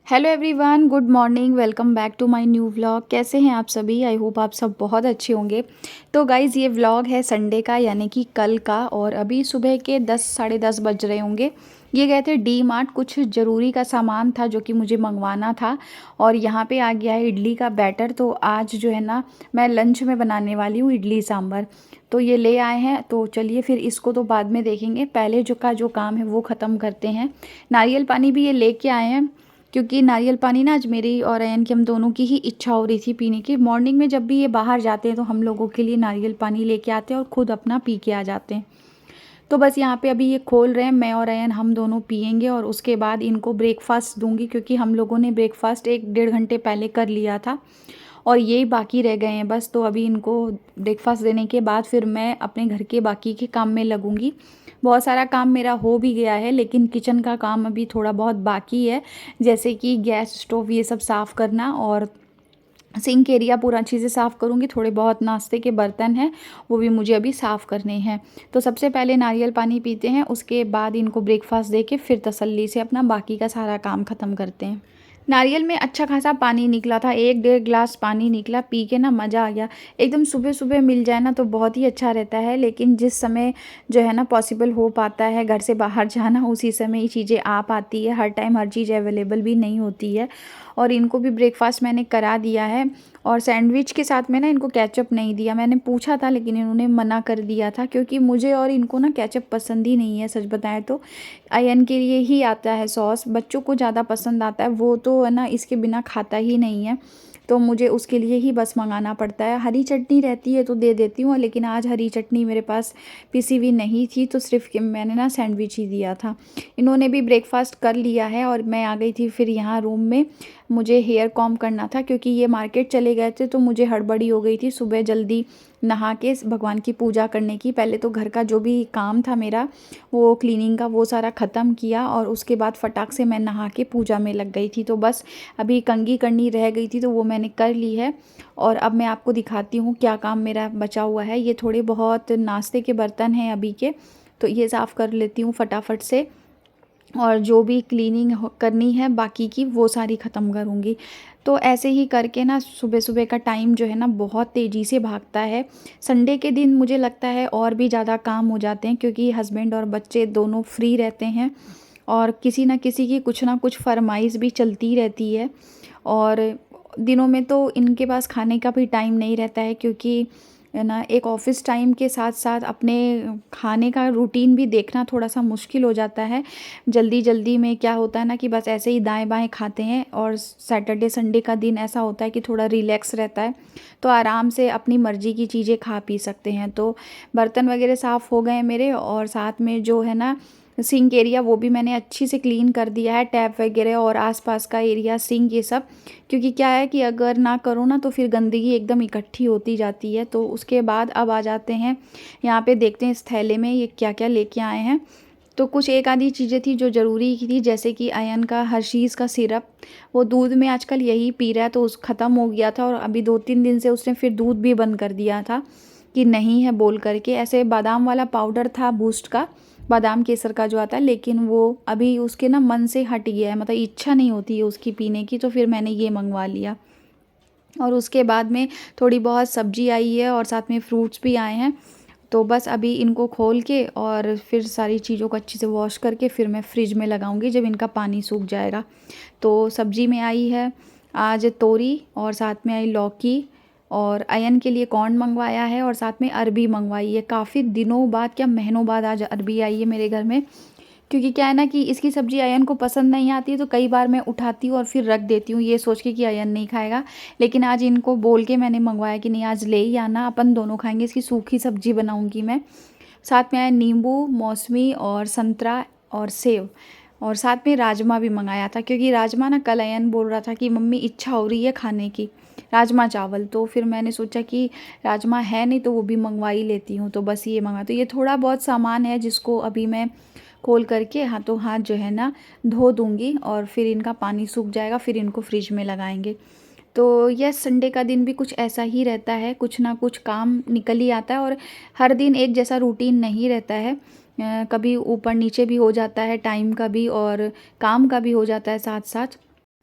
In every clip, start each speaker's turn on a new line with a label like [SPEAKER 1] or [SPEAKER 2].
[SPEAKER 1] Hello everyone, good morning. Welcome back to my new vlog. कैसे हैं आप सभी? आई होप आप सब बहुत अच्छे होंगे। तो गाइज़, ये व्लॉग है संडे का, यानी कि कल का। और अभी सुबह के 10 साढ़े 10 बज रहे होंगे। ये गए थे डी मार्ट, कुछ ज़रूरी का सामान था जो कि मुझे मंगवाना था। और यहाँ पे आ गया है इडली का बैटर। तो आज जो है ना, मैं लंच में बनाने वाली हूँ इडली सांभर। तो ये ले आए हैं, तो चलिए फिर इसको तो बाद में देखेंगे, पहले जो काम है वो ख़त्म करते हैं। नारियल पानी भी ये लेके आए हैं, क्योंकि नारियल पानी ना आज मेरी और अयन की, हम दोनों की ही इच्छा हो रही थी पीने की। मॉर्निंग में जब भी ये बाहर जाते हैं तो हम लोगों के लिए नारियल पानी लेके आते हैं और ख़ुद अपना पी के आ जाते हैं। तो बस यहाँ पे अभी ये खोल रहे हैं, मैं और अयन हम दोनों पियेंगे और उसके बाद इनको ब्रेकफास्ट दूंगी, क्योंकि हम लोगों ने ब्रेकफास्ट 1 डेढ़ घंटे पहले कर लिया था और यही बाकी रह गए हैं बस। तो अभी इनको ब्रेकफास्ट देने के बाद फिर मैं अपने घर के बाकी के काम में लगूंगी। बहुत सारा काम मेरा हो भी गया है, लेकिन किचन का काम अभी थोड़ा बहुत बाकी है, जैसे कि गैस स्टोव ये सब साफ़ करना, और सिंक एरिया पूरा अच्छे से साफ़ करूँगी। थोड़े बहुत नाश्ते के बर्तन हैं, वो भी मुझे अभी साफ़ करने हैं। तो सबसे पहले नारियल पानी पीते हैं, उसके बाद इनको ब्रेकफास्ट दे के फिर तसल्ली से अपना बाकी का सारा काम ख़त्म करते हैं। नारियल में अच्छा खासा पानी निकला था, 1 डेढ़ ग्लास पानी निकला। पी के ना मज़ा आ गया। एकदम सुबह सुबह मिल जाए ना तो बहुत ही अच्छा रहता है, लेकिन जिस समय जो है ना पॉसिबल हो पाता है घर से बाहर जाना, उसी समय ये चीज़ें आ पाती है। हर टाइम हर चीज़ अवेलेबल भी नहीं होती है। और इनको भी ब्रेकफास्ट मैंने करा दिया है। और सैंडविच के साथ में ना इनको केचप नहीं दिया। मैंने पूछा था लेकिन इन्होंने मना कर दिया था, क्योंकि मुझे और इनको ना केचप पसंद ही नहीं है, सच बताएं तो। अयन के लिए ही आता है सॉस, बच्चों को ज़्यादा पसंद आता है, वो तो है ना इसके बिना खाता ही नहीं है। तो मुझे उसके लिए ही बस मंगाना पड़ता है। हरी चटनी रहती है तो दे देती हूँ, लेकिन आज हरी चटनी मेरे पास पिसी हुई नहीं थी, तो सिर्फ मैंने ना सैंडविच ही दिया था। इन्होंने भी ब्रेकफास्ट कर लिया है और मैं आ गई थी फिर यहाँ रूम में। मुझे हेयर कॉम करना था, क्योंकि ये मार्केट चले गए थे, तो मुझे हड़बड़ी हो गई थी सुबह जल्दी नहा के भगवान की पूजा करने की। पहले तो घर का जो भी काम था मेरा, वो क्लीनिंग का, वो सारा ख़त्म किया और उसके बाद फटाक से मैं नहा के पूजा में लग गई थी। तो बस अभी कंघी करनी रह गई थी, तो वो मैंने कर ली है। और अब मैं आपको दिखाती हूँ क्या काम मेरा बचा हुआ है। ये थोड़े बहुत नाश्ते के बर्तन हैं अभी के, तो ये साफ़ कर लेती हूँ फटाफट से। और जो भी क्लीनिंग करनी है बाकी की, वो सारी ख़त्म करूँगी। तो ऐसे ही करके ना सुबह सुबह का टाइम जो है ना बहुत तेज़ी से भागता है। संडे के दिन मुझे लगता है और भी ज़्यादा काम हो जाते हैं, क्योंकि हस्बैंड और बच्चे दोनों फ्री रहते हैं और किसी न किसी की कुछ ना कुछ फरमाइश भी चलती रहती है। और दिनों में तो इनके पास खाने का भी टाइम नहीं रहता है, क्योंकि है ना एक ऑफ़िस टाइम के साथ साथ अपने खाने का रूटीन भी देखना थोड़ा सा मुश्किल हो जाता है। जल्दी जल्दी में क्या होता है ना कि बस ऐसे ही दाएं बाएं खाते हैं, और सैटरडे संडे का दिन ऐसा होता है कि थोड़ा रिलैक्स रहता है, तो आराम से अपनी मर्ज़ी की चीज़ें खा पी सकते हैं। तो बर्तन वगैरह साफ़ हो गए मेरे, और साथ में जो है ना सिंक एरिया, वो भी मैंने अच्छी से क्लीन कर दिया है, टैप वगैरह और आसपास का एरिया, सिंक, ये सब। क्योंकि क्या है कि अगर ना करो ना तो फिर गंदगी एकदम इकट्ठी होती जाती है। तो उसके बाद अब आ जाते हैं यहाँ पे, देखते हैं इस थैले में ये क्या क्या लेके आए हैं। तो कुछ एक आधी चीज़ें थी जो ज़रूरी की थी, जैसे कि अयन का हर्शीज़ का सिरप, वो दूध में आजकल यही पी रहा है, तो उस ख़त्म हो गया था। और अभी 2 3 दिन से उसने फिर दूध भी बंद कर दिया था कि नहीं है बोल करके। ऐसे बादाम वाला पाउडर था बूस्ट का, बादाम केसर का जो आता है, लेकिन वो अभी उसके ना मन से हट गया है, मतलब इच्छा नहीं होती है उसकी पीने की, तो फिर मैंने ये मंगवा लिया। और उसके बाद में थोड़ी बहुत सब्जी आई है और साथ में फ्रूट्स भी आए हैं। तो बस अभी इनको खोल के और फिर सारी चीज़ों को अच्छे से वॉश करके फिर मैं फ्रिज में लगाऊंगी जब इनका पानी सूख जाएगा। तो सब्जी में आई है आज तोरी, और साथ में आई लौकी, और अयन के लिए कॉर्न मंगवाया है, और साथ में अरबी मंगवाई है। काफ़ी दिनों बाद, क्या महीनों बाद आज अरबी आई है मेरे घर में। क्योंकि क्या है ना कि इसकी सब्ज़ी अयन को पसंद नहीं आती है, तो कई बार मैं उठाती हूँ और फिर रख देती हूँ, ये सोच के कि अयन नहीं खाएगा। लेकिन आज इनको बोल के मैंने मंगवाया कि नहीं, आज ले ही आना, अपन दोनों खाएंगे। इसकी सूखी सब्ज़ी बनाऊँगी मैं। साथ में आया नींबू, मौसमी और संतरा और सेब, और साथ में राजमा भी मंगाया था, क्योंकि राजमा ना कल अयन बोल रहा था कि मम्मी इच्छा हो रही है खाने की राजमा चावल। तो फिर मैंने सोचा कि राजमा है नहीं तो वो भी मंगवा ही लेती हूँ, तो बस ये मंगा। तो ये थोड़ा बहुत सामान है जिसको अभी मैं खोल करके हाथों हाथ जो है ना धो दूँगी, और फिर इनका पानी सूख जाएगा, फिर इनको फ्रिज में लगाएंगे। तो यह संडे का दिन भी कुछ ऐसा ही रहता है, कुछ ना कुछ काम निकल ही आता है, और हर दिन एक जैसा रूटीन नहीं रहता है। कभी ऊपर नीचे भी हो जाता है, टाइम का भी और काम का भी हो जाता है साथ साथ।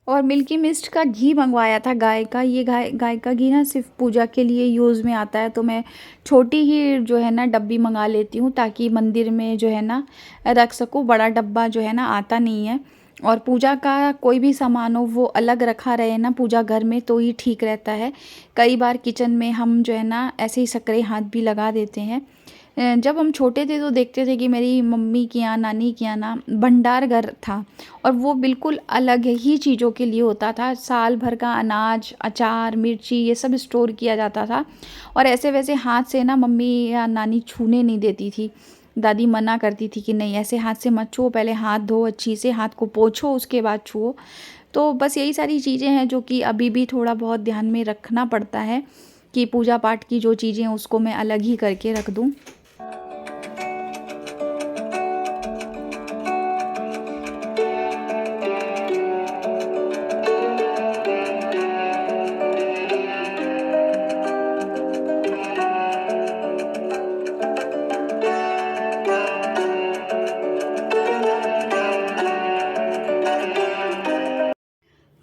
[SPEAKER 1] और मिल्की मिस्ट का घी मंगवाया था गाय का। ये गाय गाय का घी ना सिर्फ पूजा के लिए यूज़ में आता है, तो मैं छोटी ही जो है ना डब्बी मंगा लेती हूँ ताकि मंदिर में जो है ना रख सकूँ। बड़ा डब्बा जो है ना आता नहीं है। और पूजा का कोई भी सामान हो वो अलग रखा रहे ना पूजा घर में तो ही ठीक रहता है। कई बार किचन में हम जो है ना ऐसे ही सकरे हाथ भी लगा देते हैं। जब हम छोटे थे तो देखते थे कि मेरी मम्मी के यहाँ, नानी के यहाँ ना भंडार घर था और वो बिल्कुल अलग ही चीज़ों के लिए होता था। साल भर का अनाज, अचार, मिर्ची ये सब स्टोर किया जाता था। और ऐसे वैसे हाथ से ना मम्मी या नानी छूने नहीं देती थी। दादी मना करती थी कि नहीं ऐसे हाथ से मत छुओ, पहले हाथ धो अच्छी से, हाथ को पोंछो उसके बाद छुओ। तो बस यही सारी चीज़ें हैं जो कि अभी भी थोड़ा बहुत ध्यान में रखना पड़ता है कि पूजा पाठ की जो चीज़ें हैं उसको मैं अलग ही करके रख दूँ।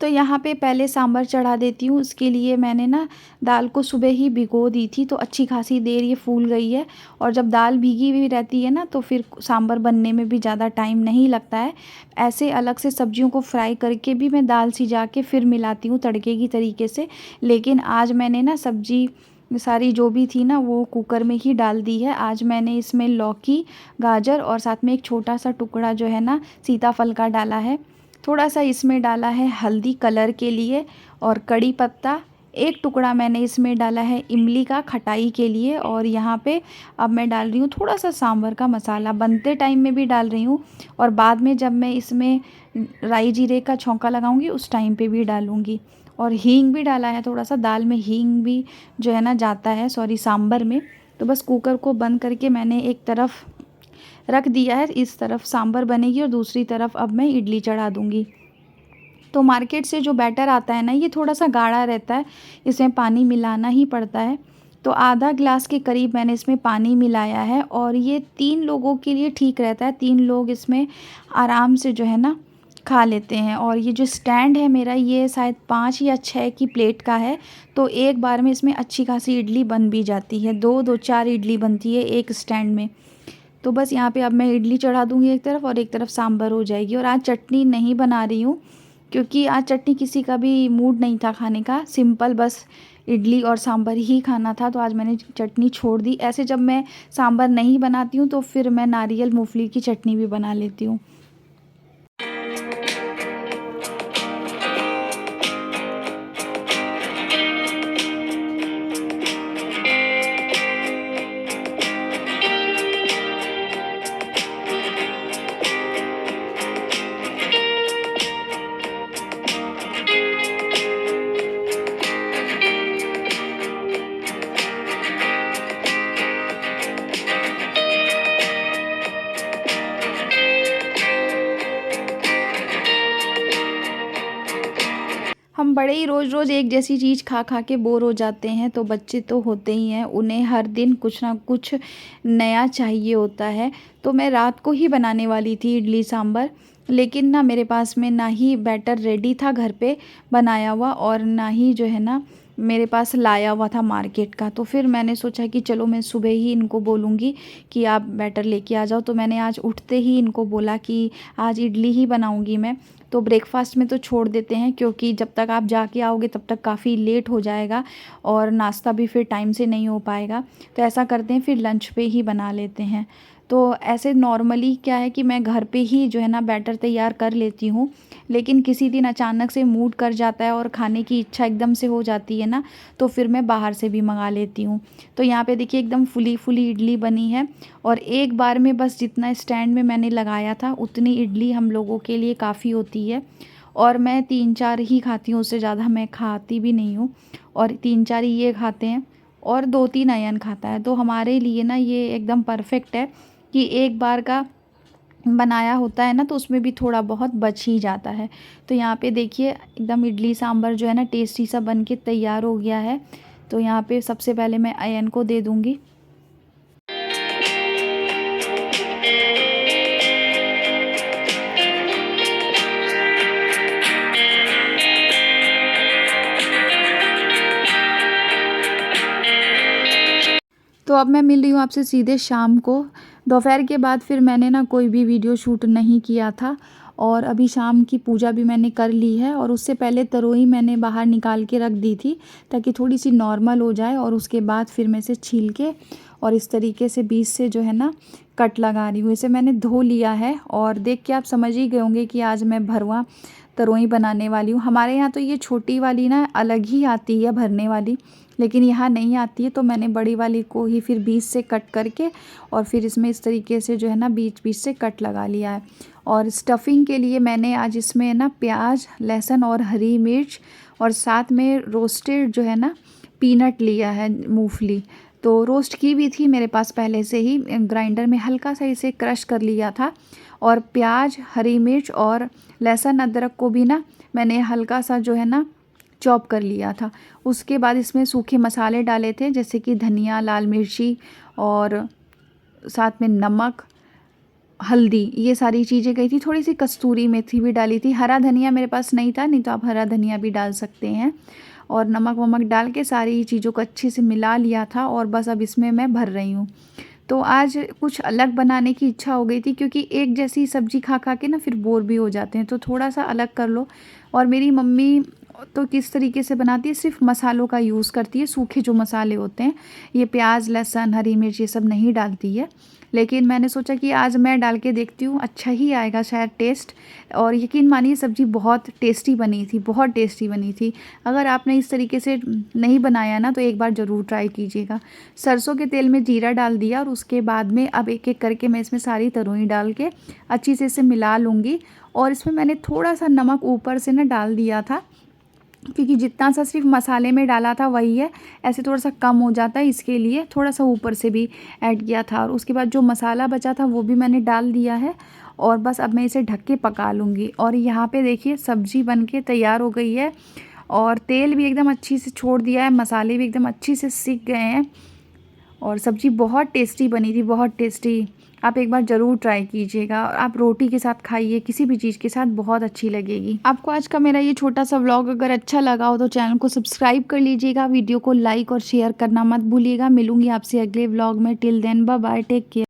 [SPEAKER 1] तो यहाँ पे पहले सांभर चढ़ा देती हूँ। उसके लिए मैंने ना दाल को सुबह ही भिगो दी थी, तो अच्छी खासी देर ये फूल गई है। और जब दाल भीगी हुई रहती है ना तो फिर सांभर बनने में भी ज़्यादा टाइम नहीं लगता है। ऐसे अलग से सब्जियों को फ्राई करके भी मैं दाल सिजा के फिर मिलाती हूँ तड़के की तरीके से। लेकिन आज मैंने ना सब्जी सारी जो भी थी ना वो कुकर में ही डाल दी है। आज मैंने इसमें लौकी, गाजर और साथ में एक छोटा सा टुकड़ा जो है ना सीताफल का डाला है। थोड़ा सा इसमें डाला है हल्दी कलर के लिए और कड़ी पत्ता। एक टुकड़ा मैंने इसमें डाला है इमली का खटाई के लिए। और यहाँ पे अब मैं डाल रही हूँ थोड़ा सा सांभर का मसाला, बनते टाइम में भी डाल रही हूँ और बाद में जब मैं इसमें राई जीरे का छौंका लगाऊंगी उस टाइम पे भी डालूंगी। और हींग भी डाला है थोड़ा सा, दाल में हींग भी जो है ना जाता है, सॉरी सांभर में। तो बस कुकर को बंद करके मैंने एक तरफ रख दिया है। इस तरफ सांभर बनेगी और दूसरी तरफ अब मैं इडली चढ़ा दूँगी। तो मार्केट से जो बैटर आता है ना ये थोड़ा सा गाढ़ा रहता है, इसमें पानी मिलाना ही पड़ता है। तो आधा ग्लास के करीब मैंने इसमें पानी मिलाया है और ये 3 लोगों के लिए ठीक रहता है। 3 लोग इसमें आराम से जो है ना खा लेते हैं। और ये जो स्टैंड है मेरा ये शायद 5 या 6 की प्लेट का है, तो एक बार में इसमें अच्छी खासी इडली बन भी जाती है। 2-2 4 इडली बनती है एक स्टैंड में। तो बस यहाँ पे अब मैं इडली चढ़ा दूँगी एक तरफ और एक तरफ सांभर हो जाएगी। और आज चटनी नहीं बना रही हूँ क्योंकि आज चटनी किसी का भी मूड नहीं था खाने का, सिंपल बस इडली और सांभर ही खाना था, तो आज मैंने चटनी छोड़ दी। ऐसे जब मैं सांभर नहीं बनाती हूँ तो फिर मैं नारियल मूँगफली की चटनी भी बना लेती हूँ। हम बड़े ही रोज़-रोज़ एक जैसी चीज़ खा-खा के बोर हो जाते हैं, तो बच्चे तो होते ही हैं, उन्हें हर दिन कुछ ना कुछ नया चाहिए होता है। तो मैं रात को ही बनाने वाली थी इडली सांभर, लेकिन ना मेरे पास में ना ही बैटर रेडी था घर पे बनाया हुआ और ना ही जो है ना मेरे पास लाया हुआ था मार्केट का। तो फिर मैंने सोचा कि चलो मैं सुबह ही इनको बोलूँगी कि आप बैटर लेके आ जाओ। तो मैंने आज उठते ही इनको बोला कि आज इडली ही बनाऊँगी मैं। तो ब्रेकफ़ास्ट में तो छोड़ देते हैं क्योंकि जब तक आप जाके आओगे तब तक काफ़ी लेट हो जाएगा और नाश्ता भी फिर टाइम से नहीं हो पाएगा। तो ऐसा करते हैं फिर लंच पे ही बना लेते हैं। तो ऐसे नॉर्मली क्या है कि मैं घर पे ही जो है ना बैटर तैयार कर लेती हूँ, लेकिन किसी दिन अचानक से मूड कर जाता है और खाने की इच्छा एकदम से हो जाती है ना, तो फिर मैं बाहर से भी मंगा लेती हूँ। तो यहाँ पे देखिए एकदम फुली-फुली इडली बनी है और एक बार में बस जितना स्टैंड में मैंने लगाया था उतनी इडली हम लोगों के लिए काफ़ी होती है। और मैं 3-4 ही खाती हूँ, उससे ज़्यादा मैं खाती भी नहीं हूँ। और 3-4 ही ये खाते हैं और 2-3 अयन खाता है। तो हमारे लिए ना ये एकदम परफ़ेक्ट है कि एक बार का बनाया होता है ना तो उसमें भी थोड़ा बहुत बच ही जाता है। तो यहाँ पे देखिए एकदम इडली सांभर जो है ना टेस्टी सा बन के तैयार हो गया है। तो यहाँ पे सबसे पहले मैं अयन को दे दूँगी। अब मैं मिल रही हूँ आपसे सीधे शाम को। दोपहर के बाद फिर मैंने ना कोई भी वीडियो शूट नहीं किया था और अभी शाम की पूजा भी मैंने कर ली है और उससे पहले तरोई मैंने बाहर निकाल के रख दी थी ताकि थोड़ी सी नॉर्मल हो जाए और उसके बाद फिर मैं इसे छील के और इस तरीके से बीच से जो है ना कट लगा रही हूँ। इसे मैंने धो लिया है और देख के आप समझ ही गए होंगे कि आज मैं भरवा तरोई बनाने वाली हूँ। हमारे यहाँ तो ये छोटी वाली ना अलग ही आती है भरने वाली, लेकिन यहाँ नहीं आती है, तो मैंने बड़ी वाली को ही फिर बीच से कट करके और फिर इसमें इस तरीके से जो है ना बीच बीच से कट लगा लिया है। और स्टफ़िंग के लिए मैंने आज इसमें ना प्याज, लहसुन और हरी मिर्च और साथ में रोस्टेड जो है ना पीनट लिया है, मूंगफली। तो रोस्ट की भी थी मेरे पास पहले से ही, ग्राइंडर में हल्का सा इसे क्रश कर लिया था। और प्याज, हरी मिर्च और लहसुन अदरक को भी ना मैंने हल्का सा जो है ना चॉप कर लिया था। उसके बाद इसमें सूखे मसाले डाले थे जैसे कि धनिया, लाल मिर्ची और साथ में नमक, हल्दी, ये सारी चीज़ें गई थी। थोड़ी सी कस्तूरी मेथी भी डाली थी। हरा धनिया मेरे पास नहीं था, नहीं तो आप हरा धनिया भी डाल सकते हैं। और नमक वमक डाल के सारी चीज़ों को अच्छे से मिला लिया था और बस अब इसमें मैं भर रही हूँ। तो आज कुछ अलग बनाने की इच्छा हो गई थी क्योंकि एक जैसी सब्ज़ी खा खा के ना फिर बोर भी हो जाते हैं, तो थोड़ा सा अलग कर लो। और मेरी मम्मी तो किस तरीके से बनाती है, सिर्फ मसालों का यूज़ करती है, सूखे जो मसाले होते हैं, ये प्याज, लहसुन, हरी मिर्च ये सब नहीं डालती है। लेकिन मैंने सोचा कि आज मैं डाल के देखती हूँ, अच्छा ही आएगा शायद टेस्ट। और यकीन मानिए सब्ज़ी बहुत टेस्टी बनी थी, बहुत टेस्टी बनी थी। अगर आपने इस तरीके से नहीं बनाया ना तो एक बार ज़रूर ट्राई कीजिएगा। सरसों के तेल में जीरा डाल दिया और उसके बाद में अब एक एक करके मैं इसमें सारी तरोई डाल के अच्छी से इसे मिला लूँगी। और इसमें मैंने थोड़ा सा नमक ऊपर से ना डाल दिया था क्योंकि जितना सा सिर्फ मसाले में डाला था वही है, ऐसे थोड़ा सा कम हो जाता है, इसके लिए थोड़ा सा ऊपर से भी ऐड किया था। और उसके बाद जो मसाला बचा था वो भी मैंने डाल दिया है और बस अब मैं इसे ढक के पका लूँगी। और यहाँ पे देखिए सब्ज़ी बन के तैयार हो गई है और तेल भी एकदम अच्छी से छोड़ दिया है, मसाले भी एकदम अच्छी से सीख गए हैं और सब्ज़ी बहुत टेस्टी बनी थी, बहुत टेस्टी। आप एक बार ज़रूर ट्राई कीजिएगा और आप रोटी के साथ खाइए, किसी भी चीज़ के साथ बहुत अच्छी लगेगी। आपको आज का मेरा ये छोटा सा व्लॉग अगर अच्छा लगा हो तो चैनल को सब्सक्राइब कर लीजिएगा, वीडियो को लाइक और शेयर करना मत भूलिएगा। मिलूंगी आपसे अगले व्लॉग में। Till then bye bye, take care.